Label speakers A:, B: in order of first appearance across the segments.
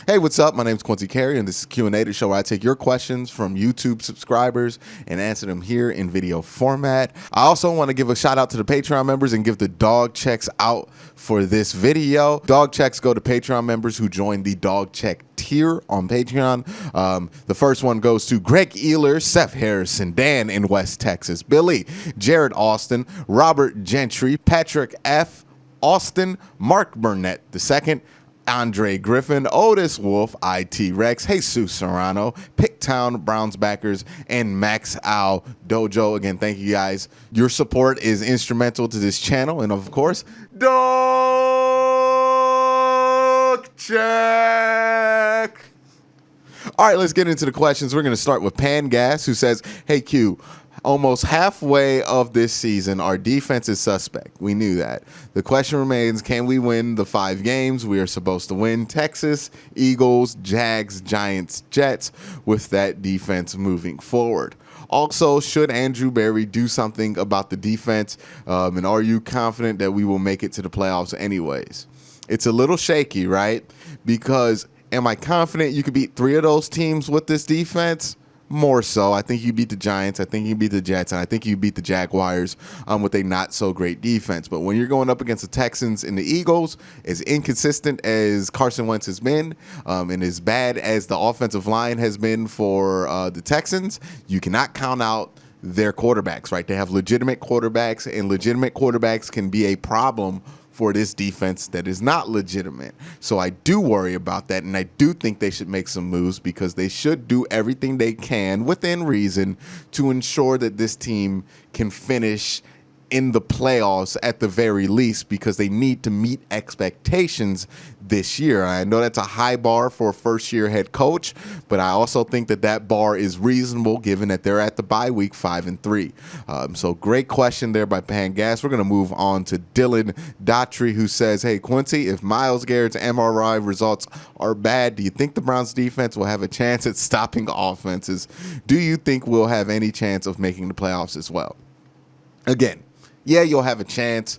A: Hey, what's up? My name is Quincy and this is QnA, the show where I take your questions from YouTube subscribers and answer them here in video format. I also want to give a shout out to the Patreon members and give the dog checks out for this video. Dog checks go to Patreon members who join the dog check tier on Patreon. The first one goes to Greg Ealer, Seth Harrison, Dan in West Texas, Billy, Jared Austin, Robert Gentry, Patrick F., Austin, Mark Burnett II, Andre Griffin, Otis Wolf, IT Rex, Jesus Serrano, Picktown Browns backers, and Max Al Dojo. Again, thank you guys. Your support is instrumental to this channel. And of course, dog check. All right, let's get into the questions. We're going to start with Pangas, who says, hey, Q, almost halfway of this season, our defense is suspect. We knew that. The question remains, can we win the 5 games we are supposed to win? Texas, Eagles, Jags, Giants, Jets, with that defense moving forward. Also, should Andrew Berry do something about the defense? And are you confident that we will make it to the playoffs anyways? It's a little shaky, right? Because am I confident you could beat 3 of those teams with this defense? More so. I think you beat the Giants. I think you beat the Jets. And I think you beat the Jaguars with a not so great defense. But when you're going up against the Texans and the Eagles, as inconsistent as Carson Wentz has been and as bad as the offensive line has been for the Texans, you cannot count out their quarterbacks, right? They have legitimate quarterbacks, and legitimate quarterbacks can be a problem for this defense that is not legitimate. So I do worry about that, and I do think they should make some moves because they should do everything they can within reason to ensure that this team can finish in the playoffs at the very least, because they need to meet expectations this year. I know that's a high bar for a first-year head coach, but I also think that that bar is reasonable given that they're at the bye week 5-3. So great question there by Pangas. We're going to move on to Dylan Daughtry, who says, hey, Quincy, if Myles Garrett's MRI results are bad, do you think the Browns defense will have a chance at stopping offenses? Do you think we'll have any chance of making the playoffs as well? Again, yeah, you'll have a chance,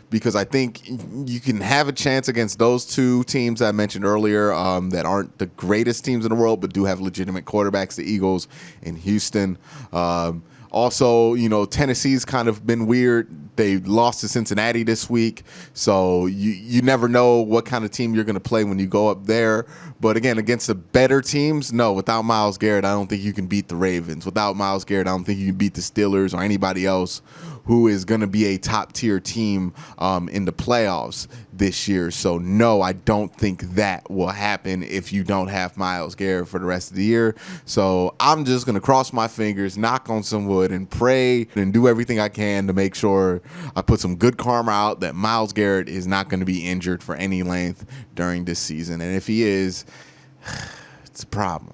A: because I think you can have a chance against those 2 teams I mentioned earlier that aren't the greatest teams in the world, but do have legitimate quarterbacks, the Eagles and Houston. Also, you know, Tennessee's kind of been weird. They lost to Cincinnati this week, so you never know what kind of team you're going to play when you go up there. But again, against the better teams, no, without Myles Garrett, I don't think you can beat the Ravens. Without Myles Garrett, I don't think you can beat the Steelers or anybody else who is going to be a top-tier team in the playoffs this year. So, no, I don't think that will happen if you don't have Myles Garrett for the rest of the year. So I'm just going to cross my fingers, knock on some wood, and pray and do everything I can to make sure I put some good karma out that Myles Garrett is not going to be injured for any length during this season. And if he is, it's a problem.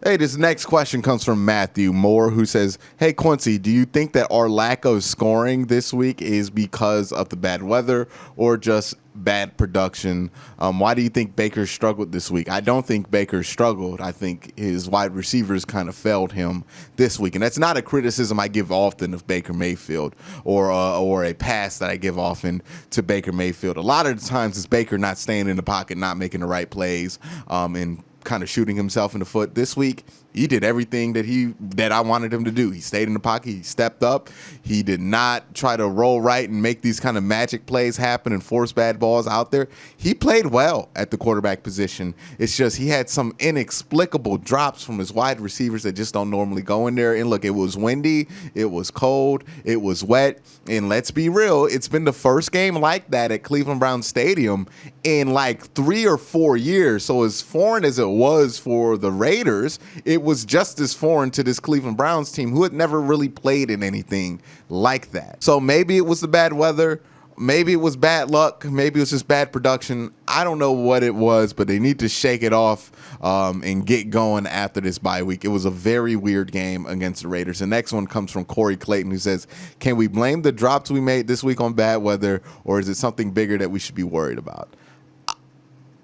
A: Hey, this next question comes from Matthew Moore, who says, hey, Quincy, do you think that our lack of scoring this week is because of the bad weather or just bad production? Why do you think Baker struggled this week? I don't think Baker struggled. I think his wide receivers kind of failed him this week. And that's not a criticism I give often of Baker Mayfield or a pass that I give often to Baker Mayfield. A lot of the times it's Baker not staying in the pocket, not making the right plays, and kind of shooting himself in the foot. This week, he did everything that I wanted him to do. He stayed in the pocket. He stepped up. He did not try to roll right and make these kind of magic plays happen and force bad balls out there. He played well at the quarterback position. It's just he had some inexplicable drops from his wide receivers that just don't normally go in there. And look, it was windy. It was cold. It was wet. And let's be real, it's been the first game like that at Cleveland Browns Stadium in like 3 or 4 years. So as foreign as it was for the Raiders, it was just as foreign to this Cleveland Browns team, who had never really played in anything like that. So maybe it was the bad weather. Maybe it was bad luck. Maybe it was just bad production. I don't know what it was, but they need to shake it off and get going after this bye week. It was a very weird game against the Raiders. The next one comes from Corey Clayton, who says, can we blame the drops we made this week on bad weather, or is it something bigger that we should be worried about?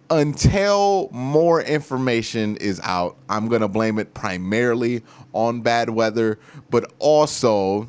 A: Until more information is out, I'm going to blame it primarily on bad weather, but also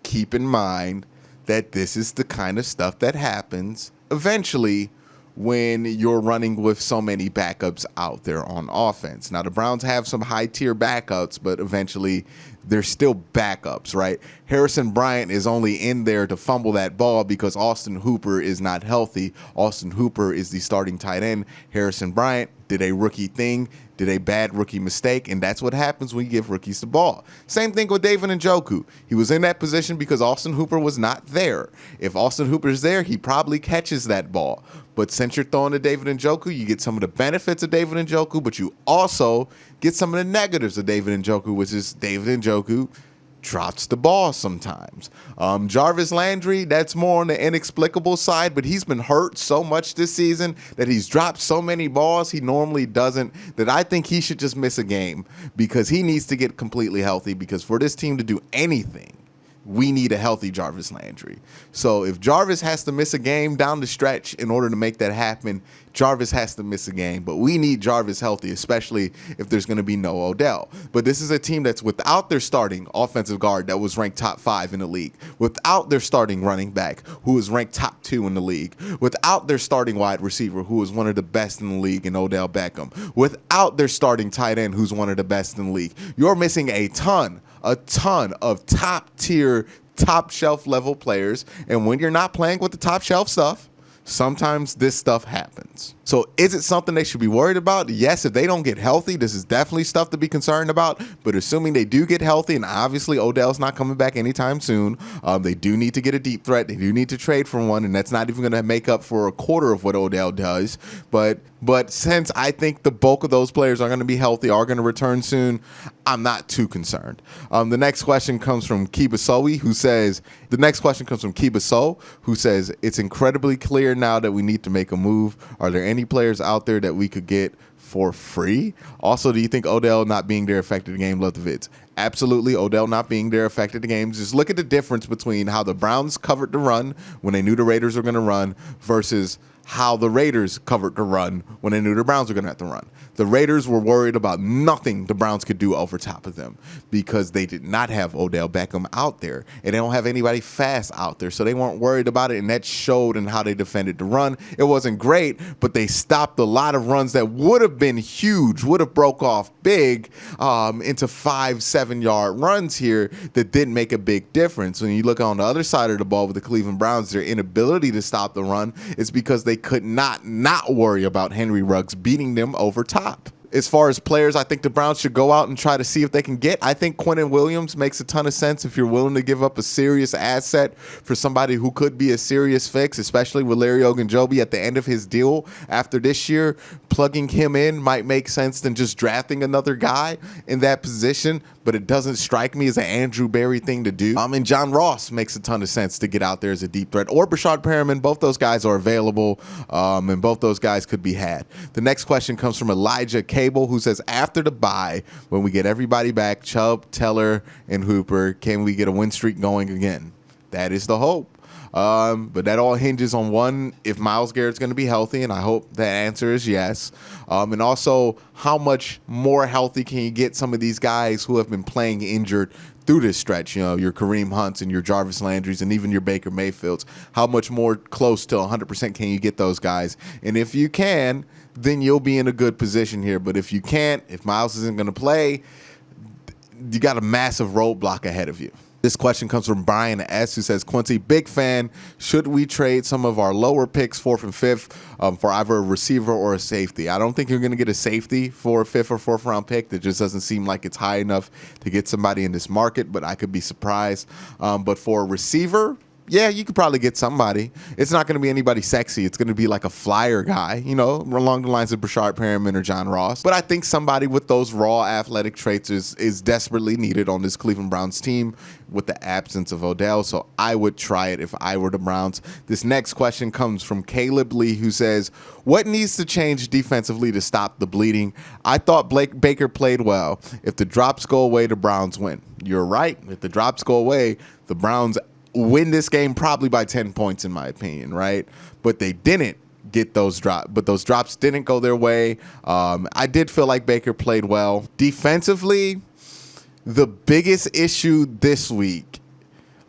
A: keep in mind that this is the kind of stuff that happens eventually when you're running with so many backups out there on offense. Now, the Browns have some high-tier backups, but eventually they're still backups, right? Harrison Bryant is only in there to fumble that ball because Austin Hooper is not healthy. Austin Hooper is the starting tight end. Harrison Bryant did a rookie thing, did a bad rookie mistake, and that's what happens when you give rookies the ball. Same thing with David Njoku. He was in that position because Austin Hooper was not there. If Austin Hooper's there, he probably catches that ball. But since you're throwing to David Njoku, you get some of the benefits of David Njoku, but you also get some of the negatives of David Njoku, which is David Njoku drops the ball sometimes. Jarvis Landry, that's more on the inexplicable side, but he's been hurt so much this season that he's dropped so many balls he normally doesn't, that I think he should just miss a game because he needs to get completely healthy, because for this team to do anything, we need a healthy Jarvis Landry. So if Jarvis has to miss a game down the stretch in order to make that happen, Jarvis has to miss a game. But we need Jarvis healthy, especially if there's going to be no Odell. But this is a team that's without their starting offensive guard that was ranked top 5 in the league, without their starting running back who was ranked top 2 in the league, without their starting wide receiver who was one of the best in the league in Odell Beckham, without their starting tight end who's one of the best in the league. You're missing a ton of top tier, top shelf level players. And when you're not playing with the top shelf stuff, sometimes this stuff happens. So is it something they should be worried about? Yes, if they don't get healthy, this is definitely stuff to be concerned about. But assuming they do get healthy, and obviously Odell's not coming back anytime soon, they do need to get a deep threat. They do need to trade for one, and that's not even going to make up for a quarter of what Odell does. But since I think the bulk of those players are going to be healthy, are going to return soon, I'm not too concerned. The next question comes from Kiba Soe, who says, it's incredibly clear now that we need to make a move. Are there any players out there that we could get for free? Also, do you think Odell not being there affected the game? Love the vids. Absolutely, Odell not being there affected the games. Just look at the difference between how the Browns covered the run when they knew the Raiders were going to run versus how the Raiders covered the run when they knew the Browns were going to have to run. The Raiders were worried about nothing the Browns could do over top of them because they did not have Odell Beckham out there, and they don't have anybody fast out there, so they weren't worried about it, and that showed in how they defended the run. It wasn't great, but they stopped a lot of runs that would have been huge, would have broke off big into 5-7 yard runs here that didn't make a big difference. When you look on the other side of the ball with the Cleveland Browns, their inability to stop the run is because they could not worry about Henry Ruggs beating them over top. As far as players I think the Browns should go out and try to see if they can get, I think Quinnen Williams makes a ton of sense if you're willing to give up a serious asset for somebody who could be a serious fix, especially with Larry Ogunjobi at the end of his deal after this year. Plugging him in might make sense than just drafting another guy in that position, but it doesn't strike me as an Andrew Berry thing to do. And John Ross makes a ton of sense to get out there as a deep threat, or Brashard Perriman. Both those guys are available, and both those guys could be had. The next question comes from Elijah Cable, who says, after the bye, when we get everybody back, Chubb, Teller, and Hooper, can we get a win streak going again? That is the hope. But that all hinges on, one, if Myles Garrett's going to be healthy, and I hope that answer is yes. And also, how much more healthy can you get some of these guys who have been playing injured through this stretch? You know, your Kareem Hunts and your Jarvis Landrys and even your Baker Mayfields. How much more close to 100% can you get those guys? And if you can, then you'll be in a good position here. But if you can't, if Myles isn't going to play, you got a massive roadblock ahead of you. This question comes from Brian S., who says, Quincy, big fan. Should we trade some of our lower picks, 4th and 5th, for either a receiver or a safety? I don't think you're going to get a safety for a 5th or 4th round pick. That just doesn't seem like it's high enough to get somebody in this market, but I could be surprised. But for a receiver, yeah, you could probably get somebody. It's not going to be anybody sexy. It's going to be like a flyer guy, you know, along the lines of Brashard Perriman or John Ross. But I think somebody with those raw athletic traits is desperately needed on this Cleveland Browns team with the absence of Odell. So I would try it if I were the Browns. This next question comes from Caleb Lee, who says, what needs to change defensively to stop the bleeding? I thought Baker played well. If the drops go away, the Browns win. You're right. If the drops go away, the Browns win this game probably by 10 points, in my opinion, right? But they didn't get those drops. But those drops didn't go their way. I did feel like Baker played well. Defensively, the biggest issue this week,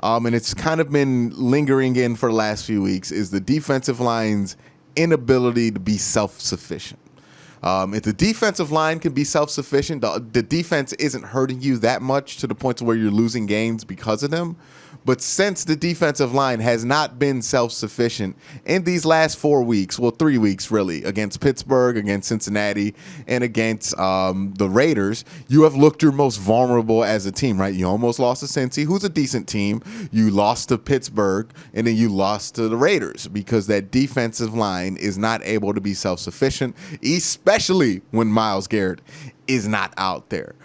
A: and it's kind of been lingering in for the last few weeks, is the defensive line's inability to be self-sufficient. If the defensive line can be self-sufficient, the defense isn't hurting you that much to the point to where you're losing games because of them. But since the defensive line has not been self-sufficient in these last 4 weeks, well, 3 weeks really, against Pittsburgh, against Cincinnati, and against the Raiders, you have looked your most vulnerable as a team, right? You almost lost to Cincy, who's a decent team. You lost to Pittsburgh, and then you lost to the Raiders because that defensive line is not able to be self-sufficient, especially when Myles Garrett is not out there.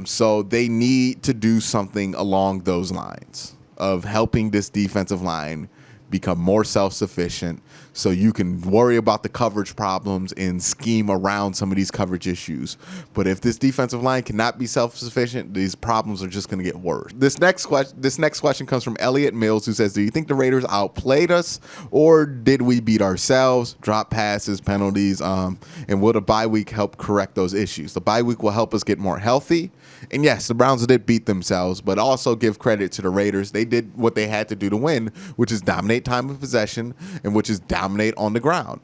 A: So they need to do something along those lines of helping this defensive line become more self-sufficient so you can worry about the coverage problems and scheme around some of these coverage issues. But if this defensive line cannot be self-sufficient, these problems are just going to get worse. This next question comes from Elliot Mills, who says, do you think the Raiders outplayed us, or did we beat ourselves? Drop passes, penalties, and will the bye week help correct those issues? The bye week will help us get more healthy. And yes, the Browns did beat themselves, but also give credit to the Raiders. They did what they had to do to win, which is dominate time of possession and which is dominate on the ground.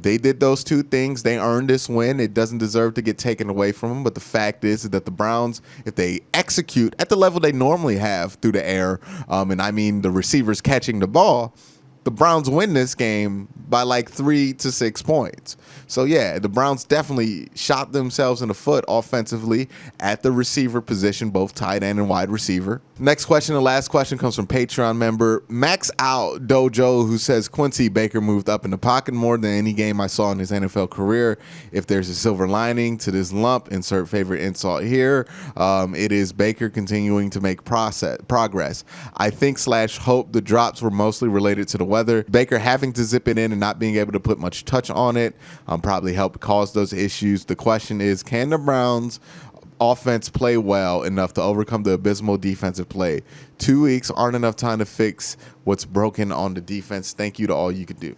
A: They did those two things. They earned this win. It doesn't deserve to get taken away from them. But the fact is that the Browns, if they execute at the level they normally have through the air, and I mean the receivers catching the ball, the Browns win this game by like 3 to 6 points. So yeah, the Browns definitely shot themselves in the foot offensively at the receiver position, both tight end and wide receiver. Next question, the last question, comes from Patreon member Max Out Dojo, who says, Quincy, Baker moved up in the pocket more than any game I saw in his NFL career. If there's a silver lining to this lump, insert favorite insult here, it is Baker continuing to make progress. I think / hope the drops were mostly related to the weather. Baker having to zip it in and not being able to put much touch on it probably helped cause those issues. The question is, can the Browns offense play well enough to overcome the abysmal defensive play? 2 weeks aren't enough time to fix what's broken on the defense. Thank you to all you could do.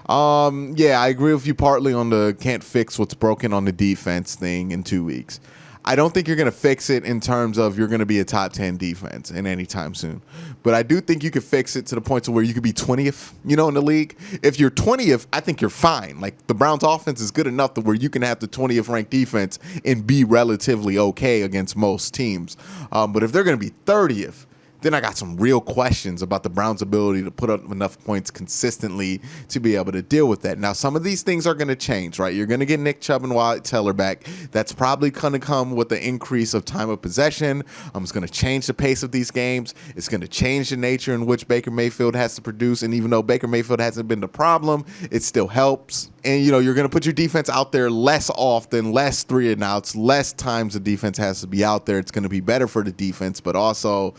A: Yeah, I agree with you partly on the can't fix what's broken on the defense thing in 2 weeks. I don't think you're going to fix it in terms of you're going to be a top 10 defense in any time soon. But I do think you could fix it to the point to where you could be 20th, in the league. If you're 20th, I think you're fine. Like, the Browns offense is good enough to where you can have the 20th ranked defense and be relatively okay against most teams. But if they're going to be 30th, then I got some real questions about the Browns' ability to put up enough points consistently to be able to deal with that. Now, some of these things are going to change, right? You're going to get Nick Chubb and Wyatt Teller back. That's probably going to come with the increase of time of possession. It's going to change the pace of these games. It's going to change the nature in which Baker Mayfield has to produce. And even though Baker Mayfield hasn't been the problem, it still helps. And, you're going to put your defense out there less often, less 3 and outs, less times the defense has to be out there. It's going to be better for the defense, but also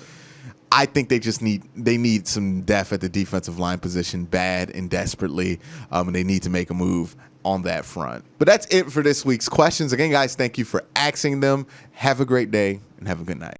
A: I think they need some depth at the defensive line position bad and desperately, and they need to make a move on that front. But that's it for this week's questions. Again, guys, thank you for asking them. Have a great day and have a good night.